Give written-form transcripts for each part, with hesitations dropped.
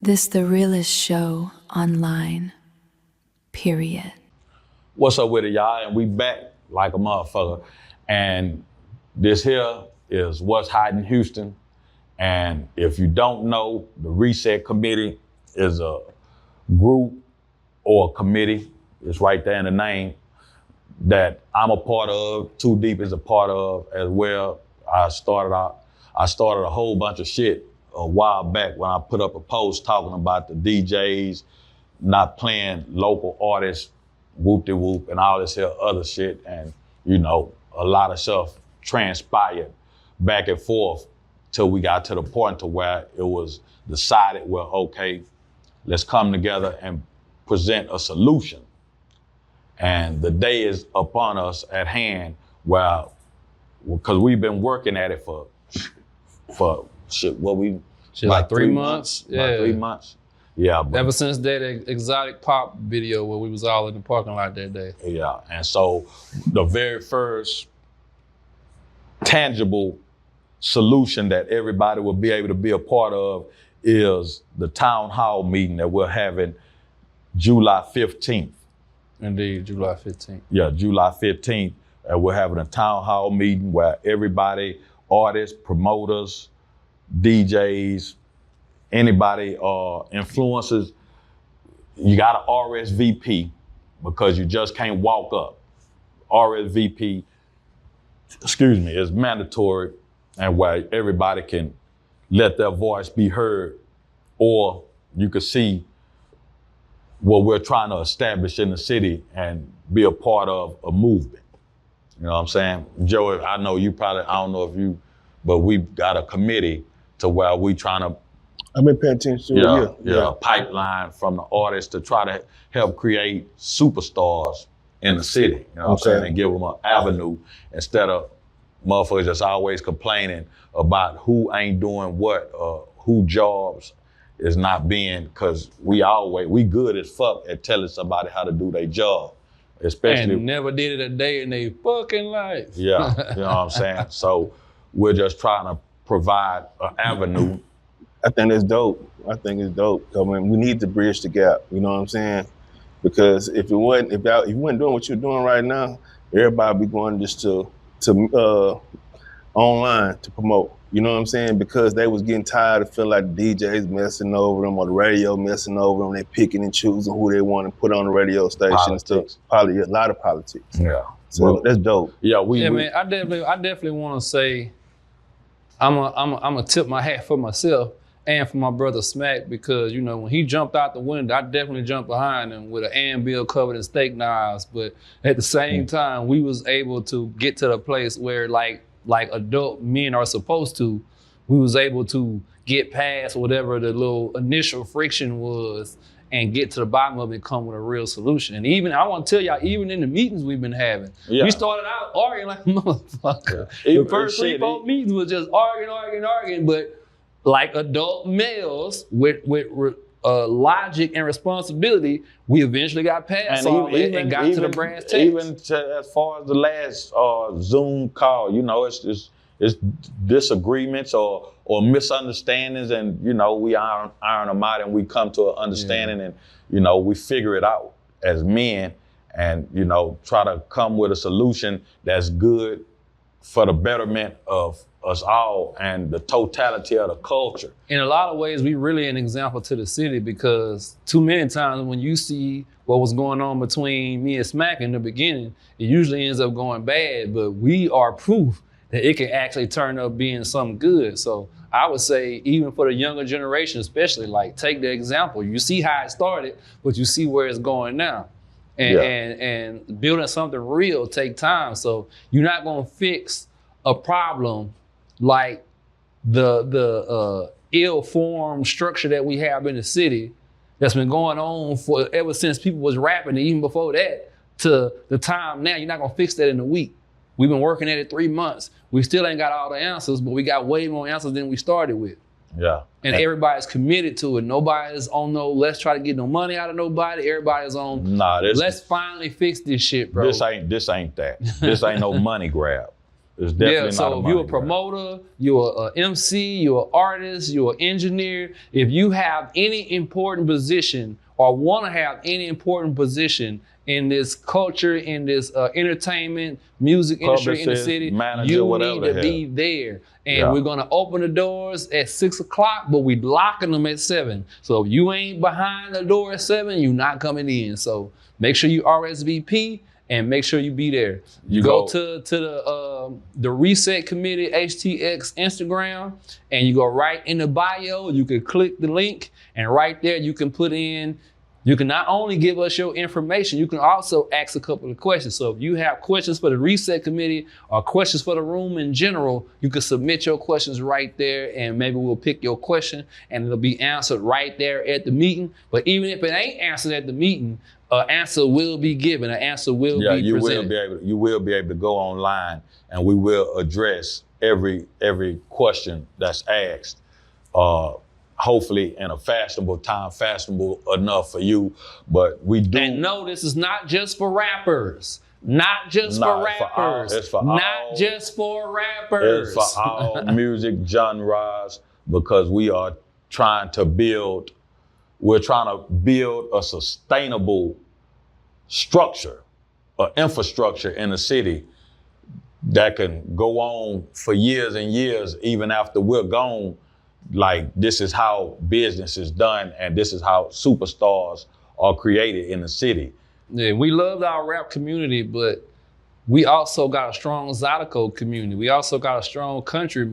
This the realest show online, period. What's up with it, y'all? And we back like a motherfucker. And this here is What's Hot in Houston. And if you don't know, the Reset Committee is a group or a committee, it's right there in the name, that I'm a part of, Too Deep is a part of as well. I started a whole bunch of shit a while back when I put up a post talking about the DJs not playing local artists, whoop-de-whoop, and all this here other shit. And, you know, a lot of stuff transpired back and forth till we got to the point to where it was decided, well, okay, let's come together and present a solution. And the day is upon us at hand where, because we've been working at it for shit, like 3 months? Yeah. Like 3 months. Yeah. But ever since that exotic pop video where we was all in the parking lot that day. Yeah, and so the very first tangible solution that everybody will be able to be a part of is the town hall meeting that we're having July 15th. Indeed, July 15th. Yeah, July 15th. And we're having a town hall meeting where everybody, artists, promoters, DJs, anybody, influencers, you got to RSVP because you just can't walk up. RSVP, is mandatory, and where everybody can let their voice be heard, or you can see what we're trying to establish in the city and be a part of a movement. You know what I'm saying? Joey, I know you probably, I don't know if you, but we've got a committee to where we trying to I've been paying attention to a pipeline from the artists to try to help create superstars in the city. You know what I'm saying? And give them an avenue instead of motherfuckers just always complaining about who ain't doing what, who jobs is not being, because we good as fuck at telling somebody how to do their job. Especially and never did it a day in their fucking life. Yeah, you know what I'm saying? So we're just trying to provide an avenue. I think it's dope. I mean, we need to bridge the gap. You know what I'm saying? Because if you weren't doing what you're doing right now, everybody be going just to online to promote. You know what I'm saying? Because they was getting tired of feeling like the DJs messing over them or the radio messing over them. They picking and choosing who they want to put on the radio station and stuff. Probably a lot of politics. Yeah. So that's dope. Yeah, man, I definitely want to say I'm a tip my hat for myself and for my brother Smack, because, you know, when he jumped out the window, I definitely jumped behind him with an anvil covered in steak knives. But at the same time, we was able to get to the place where like adult men are supposed to, we was able to get past whatever the little initial friction was and get to the bottom of it and come with a real solution. And even, I want to tell y'all, even in the meetings we've been having, we started out arguing like a motherfucker. The first 3-4 meetings was just arguing, but like adult males with logic and responsibility, we eventually got past and got to the brass tacks. Even as far as the last Zoom call, you know, it's disagreements or misunderstandings, and, you know, we iron them out and we come to an understanding, and, you know, we figure it out as men and, you know, try to come with a solution that's good for the betterment of us all and the totality of the culture. In a lot of ways, we really an example to the city, because too many times when you see what was going on between me and Smack in the beginning, it usually ends up going bad, but we are proof that it can actually turn up being something good. So I would say, even for the younger generation especially, like, take the example. You see how it started, but you see where it's going now. And building something real take time. So you're not gonna fix a problem like the ill-formed structure that we have in the city that's been going on for ever since people was rapping, and even before that, to the time now. You're not gonna fix that in a week. We've been working at it 3 months. We still ain't got all the answers, but we got way more answers than we started with. Yeah. And everybody's committed to it. Nobody's on let's try to get no money out of nobody. Everybody's on, let's finally fix this shit, bro. This ain't that. This ain't no money grab. It's definitely Yeah, not a so if money you're a grab. promoter, you're an MC, you're an artist, you're an engineer, if you have any important position or want to have any important position in this culture, in this entertainment, music industry in the Publicist, city, manager, you whatever need the to be there. And Yeah. we're gonna open the doors at 6 o'clock, but we locking them at 7. So if you ain't behind the door at 7, you're not coming in. So make sure you RSVP and make sure you be there. You go to the Reset Committee HTX Instagram, and you go right in the bio. You can click the link, and right there you can put in. You can not only give us your information, you can also ask a couple of questions. So if you have questions for the Reset Committee or questions for the room in general, you can submit your questions right there, and maybe we'll pick your question and it'll be answered right there at the meeting. But even if it ain't answered at the meeting, an answer will be given. An answer will be presented. You will be able to go online, and we will address every question that's asked. Hopefully in a fashionable time, fashionable enough for you. But we do. And no, this is not just for rappers. Not just for rappers. It's for not all, just for rappers. It's for all music genres, because we are trying to build. We're trying to build a sustainable structure, an infrastructure in the city that can go on for years and years, even after we're gone. Like, this is how business is done, and this is how superstars are created in the city. Yeah, we love our rap community, but we also got a strong Zydeco community. We also got a strong country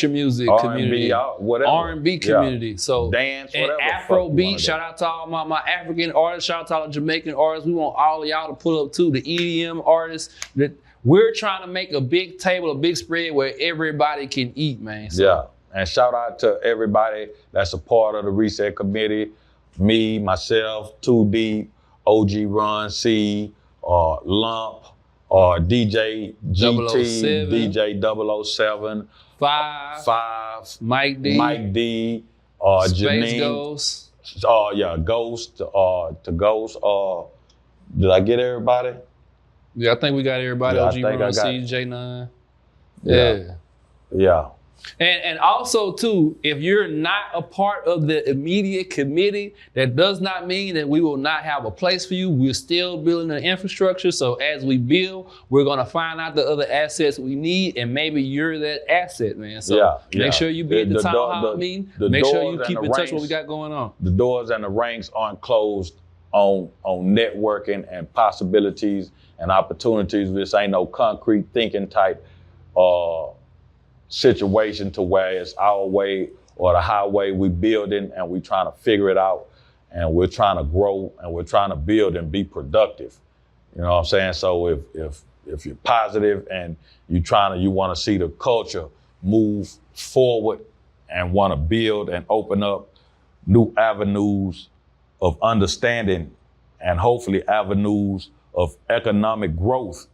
music community, whatever. R&B community. Yeah. So dance, and whatever. Afrobeat. Shout out to all my African artists. Shout out to all the Jamaican artists. We want all of y'all to pull up too. The EDM artists. That we're trying to make a big table, a big spread where everybody can eat, man. So, yeah. And shout out to everybody that's a part of the Reset Committee. Me, myself, 2 Deep, OG Run C, Lump, DJ GT, 007. DJ 007, Five, Mike D, Space Janine, Ghost. Ghost, to Ghost. Did I get everybody? Yeah, I think we got everybody. Yeah, OG Run C, J9. Yeah. Yeah. And also too, if you're not a part of the immediate committee, that does not mean that we will not have a place for you. We're still building the infrastructure. So as we build, we're gonna find out the other assets we need, and maybe you're that asset, man. So make sure you be at the town hall meeting. Make sure you keep in touch with what we got going on. The doors and the ranks aren't closed on networking and possibilities and opportunities. This ain't no concrete thinking type situation to where it's our way or the highway. We building and we trying to figure it out, and we're trying to grow, and we're trying to build and be productive. You know what I'm saying? So if you're positive and you want to see the culture move forward and want to build and open up new avenues of understanding, and hopefully avenues of economic growth,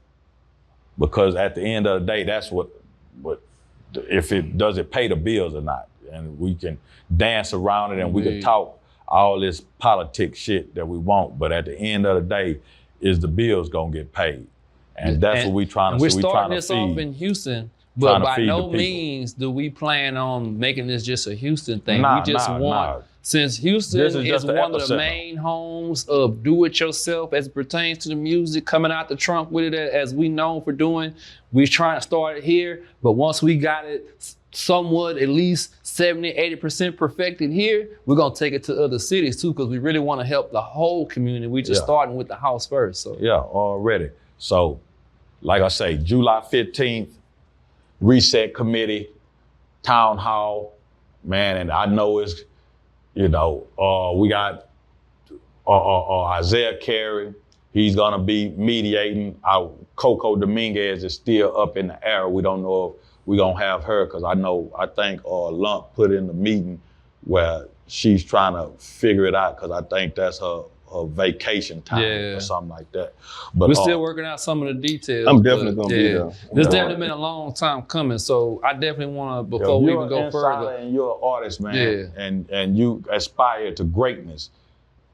because at the end of the day, that's what if it does it pay the bills or not. And we can dance around it and we can talk all this politics shit that we want, but at the end of the day, is the bills gonna get paid? And that's what we trying to. We're so starting we this feed, off in Houston, but by no people. means do we plan on making this just a Houston thing. We just want. Since Houston is one of the main homes of do-it-yourself as it pertains to the music, coming out the trunk with it as we known for doing, we're trying to start it here. But once we got it somewhat, at least 70, 80% perfected here, we're going to take it to other cities too, because we really want to help the whole community. We're just starting with the house first. So yeah, already. So like I say, July 15th, Reset Committee, Town Hall, man, and I know it's, we got Isaiah Carey. He's gonna be mediating. Our Coco Dominguez is still up in the air. We don't know if we're gonna have her, because I think Lump put in the meeting where she's trying to figure it out, because I think that's her vacation time or something like that. But we're still working out some of the details. I'm definitely gonna be there. This definitely been a long time coming, so I definitely want to, before we even go further. And you're an artist, man, and you aspire to greatness,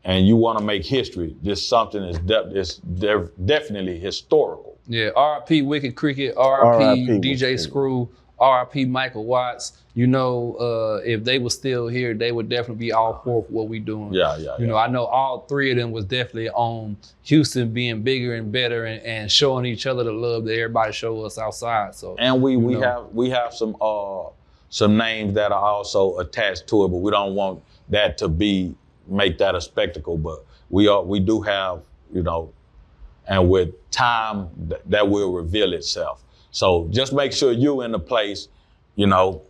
and you want to make history. This something is definitely historical. Yeah, RIP Wicked Cricket, R.I.P. RIP DJ Wicked. Screw, RIP Michael Watts. You know, if they were still here, they would definitely be all for what we doing. Yeah. You know, I know all three of them was definitely on Houston being bigger and better and showing each other the love that everybody show us outside. So And we have some names that are also attached to it, but we don't want that to make that a spectacle. But we do have, you know, and with time that will reveal itself. So just make sure you in the place, you know,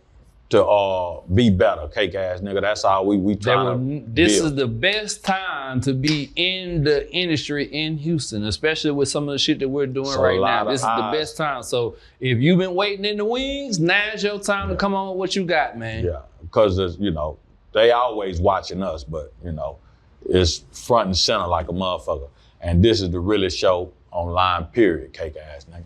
to be better, cake ass nigga. That's all we trying to This build. is the best time to be in the industry in Houston, especially with some of the shit that we're doing So right a lot now. of This is the eyes. best time. So if you've been waiting in the wings, now's your time to come on with what you got, man. Yeah, because you know, they always watching us, but you know, it's front and center like a motherfucker. And this is the realest show online, period, cake ass nigga.